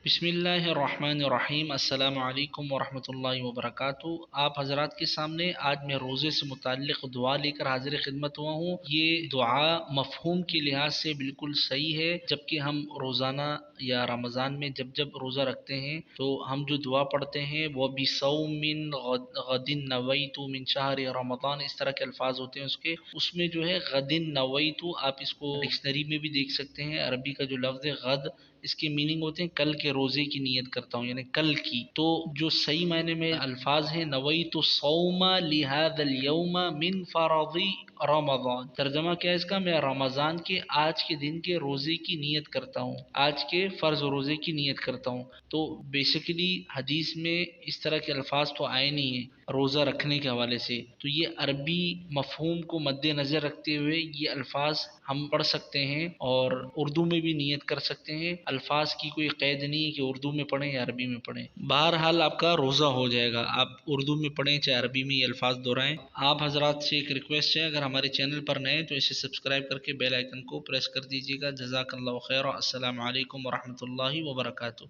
बिस्मिल्लाहिर्रहमानिर्रहीम। अस्सलामु अलैकुम वरहमतुल्लाहि वबरकातुहू। आप हजरात के सामने आज मैं रोज़े से मुताल्लिक़ दुआ लेकर हाजिर खिदमत हुआ हूँ। ये दुआ मफ़हूम के लिहाज से बिल्कुल सही है, जबकि हम रोज़ाना या रमज़ान में जब जब रोज़ा रखते हैं तो हम जो दुआ पढ़ते हैं वो बिसौमिन गदिन नवैतु मिन शहर रमज़ान, इस तरह के अल्फाज होते हैं उसके। उसमें जो है गदिन नवैतु, आप इसको डिक्शनरी में भी देख सकते हैं। अरबी का जो लफ्ज़ है गद, इसके मीनिंग होते हैं कल के रोजे की नियत करता हूँ, यानी कल की। तो जो सही मायने में अल्फाज है, नवई तो सौमा लिहादल यौमा मिन फरदी रमज़ान। तर्जमा क्या है इसका? मैं रमज़ान के आज के दिन के रोजे की नियत करता हूँ, आज के फ़र्ज रोजे की नियत करता हूँ। तो बेसिकली हदीस में इस तरह के अल्फाज तो आए नहीं है रोज़ा रखने के हवाले से। तो ये अरबी मफहूम को मद्देनज़र रखते हुए ये अल्फाज हम पढ़ सकते हैं और उर्दू में भी नियत कर सकते हैं। अल्फाज की कोई क़ैद नहीं है कि उर्दू में पढ़ें या अरबी में पढ़ें। बहरहाल आपका रोज़ा हो जाएगा, आप उर्दू में पढ़ें चाहे अरबी में, ये अल्फाज दोहराएं। आप हजरात से एक रिक्वेस्ट है, अगर हमारे चैनल पर नए तो इसे सब्सक्राइब करके बेल आइकन को प्रेस कर दीजिएगा। जज़ाकल्लाहु खैर। अस्सलामु अलैकुम वरहमतुल्लाहि वबरकातुहू।